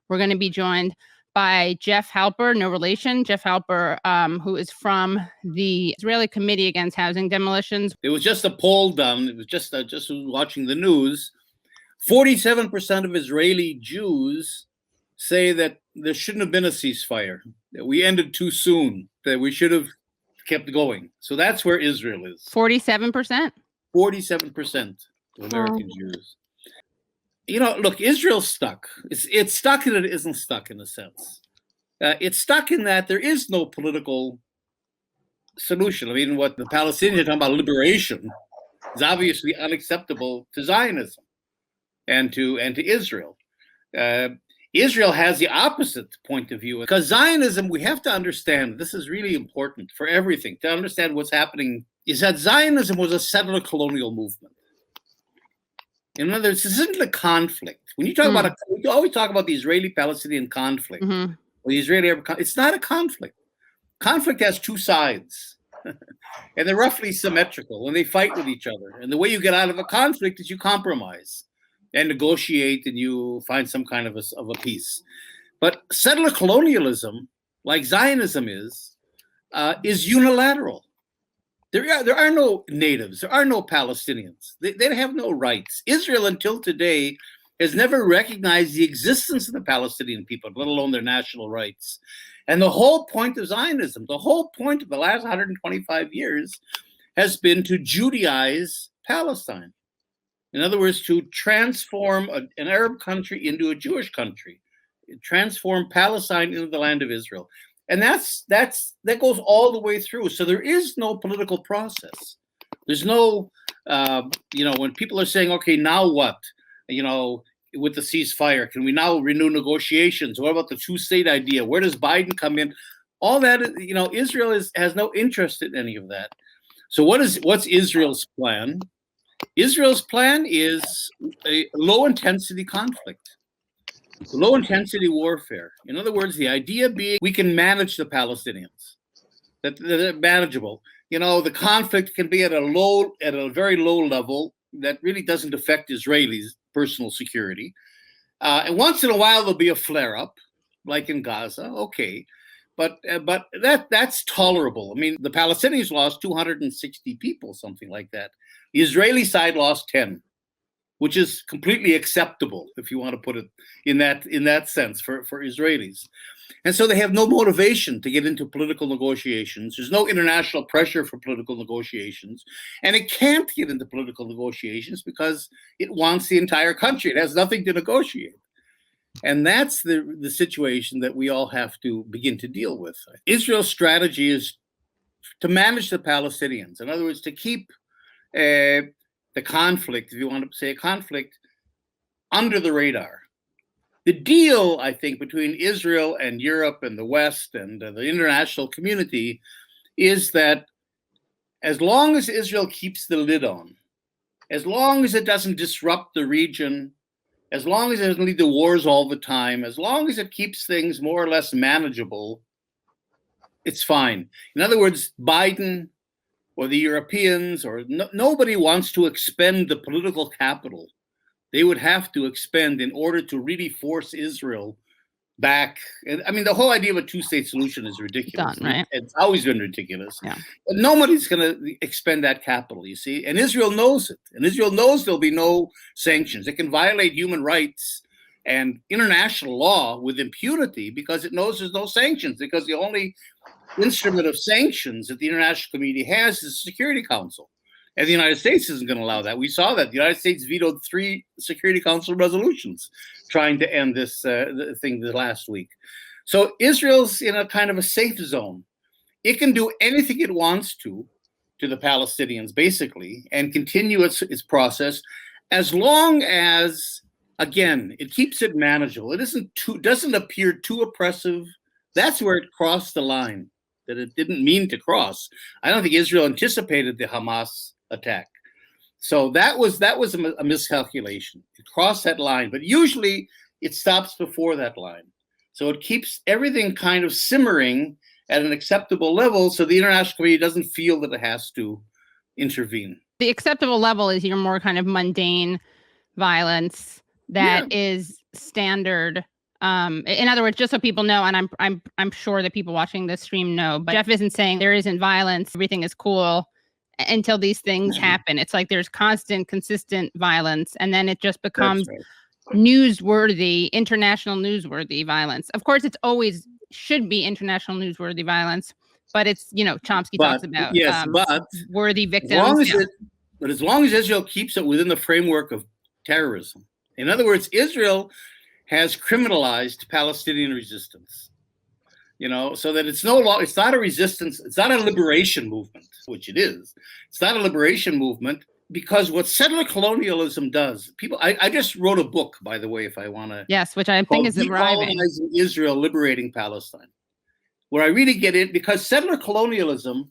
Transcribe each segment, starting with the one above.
We're going to be joined by Jeff Halper, no relation, Jeff Halper, who is from the Israeli Committee Against Housing Demolitions. It was just a poll done. It was just watching the news. 47% of Israeli Jews say that there shouldn't have been a ceasefire, that we ended too soon, that we should have kept going. So that's where Israel is. 47%? 47% of American Jews. You know, look, Israel's stuck. It's stuck and it isn't stuck in a sense. It's stuck in that there is no political solution. I mean, what the Palestinians are talking about liberation is obviously unacceptable to Zionism and to Israel. Israel has the opposite point of view. Because Zionism, we have to understand, this is really important for everything, to understand what's happening, is that Zionism was a settler colonial movement. In other words, this isn't a conflict. When you talk about you always talk about the Israeli-Palestinian conflict. Or the Israeli-Arab conflict. It's not a conflict. Conflict has two sides. And they're roughly symmetrical, and they fight with each other. And the way you get out of a conflict is you compromise and negotiate, and you find some kind of a peace. But settler colonialism, like Zionism is unilateral. There are no natives. There are no Palestinians. They have no rights. Israel, until today, has never recognized the existence of the Palestinian people, let alone their national rights. And the whole point of Zionism, the whole point of the last 125 years, has been to Judaize Palestine. In other words, to transform an Arab country into a Jewish country, transform Palestine into the land of Israel. And that goes all the way through. So there is no political process. There's no, when people are saying, okay, now what? With the ceasefire, can we now renew negotiations? What about the two-state idea? Where does Biden come in? All that, Israel has no interest in any of that. So what's Israel's plan? Israel's plan is a low-intensity conflict. Low-intensity warfare. In other words, the idea being we can manage the Palestinians, that they're manageable. The conflict can be at a very low level that really doesn't affect Israelis' personal security. And once in a while, there'll be a flare-up, like in Gaza. Okay, but that's tolerable. I mean, the Palestinians lost 260 people, something like that. The Israeli side lost 10. Which is completely acceptable, if you want to put it in that sense, for Israelis. And so they have no motivation to get into political negotiations. There's no international pressure for political negotiations. And it can't get into political negotiations because it wants the entire country. It has nothing to negotiate. And that's the situation that we all have to begin to deal with. Israel's strategy is to manage the Palestinians. In other words, to keep the conflict, if you want to say a conflict, under the radar. The deal, I think, between Israel and Europe and the West and the international community is that as long as Israel keeps the lid on, as long as it doesn't disrupt the region, as long as it doesn't lead to wars all the time, as long as it keeps things more or less manageable, it's fine. In other words, Biden or the Europeans, or nobody wants to expend the political capital they would have to expend in order to really force Israel back. And I mean, the whole idea of a two-state solution is ridiculous. Right? It's always been ridiculous. Yeah. But nobody's going to expend that capital, you see. And Israel knows it. And Israel knows there'll be no sanctions. It can violate human rights and international law with impunity because it knows there's no sanctions, because the only instrument of sanctions that the international community has is the Security Council. And the United States isn't going to allow that. We saw that. The United States vetoed 3 Security Council resolutions trying to end this thing last week. So Israel's in a kind of a safe zone. It can do anything it wants to the Palestinians, basically, and continue its process as long as, again, it keeps it manageable. It doesn't appear too oppressive. That's where it crossed the line that it didn't mean to cross. I don't think Israel anticipated the Hamas attack. So that was a miscalculation. It crossed that line, but usually it stops before that line. So it keeps everything kind of simmering at an acceptable level so the international community doesn't feel that it has to intervene. The acceptable level is your more kind of mundane violence that is standard In other words, just so people know, and I'm sure that people watching this stream know, but Jeff isn't saying there isn't violence, everything is cool until these things happen. It's like there's constant, consistent violence, and then it just becomes newsworthy, international newsworthy violence. Of course, it's always should be international newsworthy violence, but it's, Chomsky talks about worthy victims. As long as Israel keeps it within the framework of terrorism. In other words, Israel has criminalized Palestinian resistance, so that it's not a resistance, it's not a liberation movement, which it is. It's not a liberation movement because what settler colonialism does, I just wrote a book, by the way, if I want to. Yes, which I think is arriving. Decolonizing Israel, Liberating Palestine, where I really get in, because settler colonialism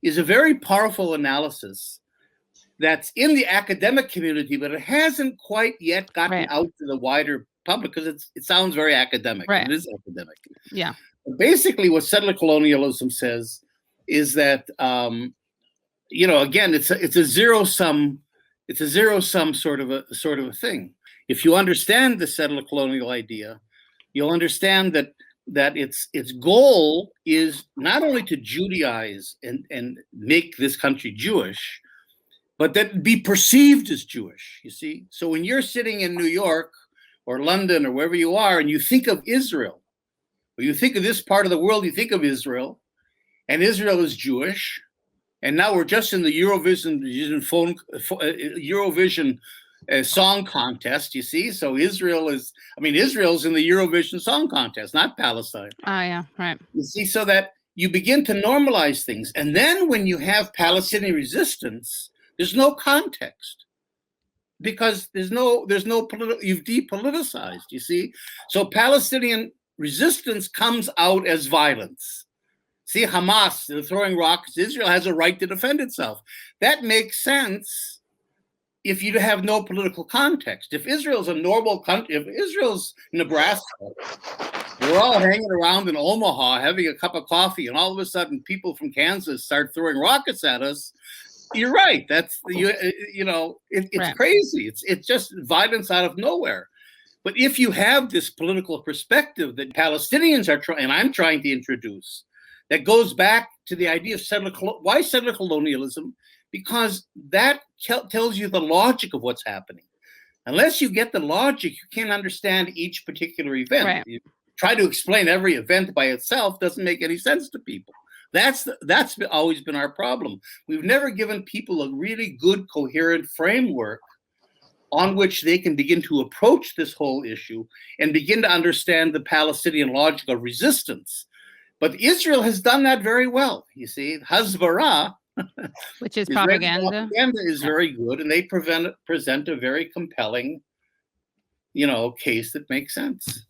is a very powerful analysis that's in the academic community, but it hasn't quite yet gotten out to the wider public because it sounds very academic. It is academic. Yeah. But basically, what settler colonialism says is that again, it's a zero sum sort of a thing. If you understand the settler colonial idea, you'll understand that its goal is not only to Judaize and make this country Jewish, but that be perceived as Jewish, you see? So when you're sitting in New York or London or wherever you are, and you think of Israel, or you think of this part of the world, you think of Israel, and Israel is Jewish, and now we're just in the Eurovision song contest, you see? So Israel's in the Eurovision song contest, not Palestine. Oh, yeah, right. You see, so that you begin to normalize things. And then when you have Palestinian resistance, there's no context because there's no political, you've depoliticized, you see? So Palestinian resistance comes out as violence. See, Hamas, they're throwing rocks. Israel has a right to defend itself. That makes sense if you have no political context. If Israel's a normal country, if Israel's Nebraska, we're all hanging around in Omaha having a cup of coffee, and all of a sudden people from Kansas start throwing rockets at us. You're right. That's it's crazy. It's just violence out of nowhere. But if you have this political perspective that Palestinians are trying, and I'm trying to introduce, that goes back to the idea of why settler colonialism? Because that tells you the logic of what's happening. Unless you get the logic, you can't understand each particular event. Right. You try to explain every event by itself doesn't make any sense to people. That's always been our problem. We've never given people a really good, coherent framework on which they can begin to approach this whole issue and begin to understand the Palestinian logic of resistance. But Israel has done that very well. You see, Hasbara, which is propaganda, is very good, and they present a very compelling, case that makes sense.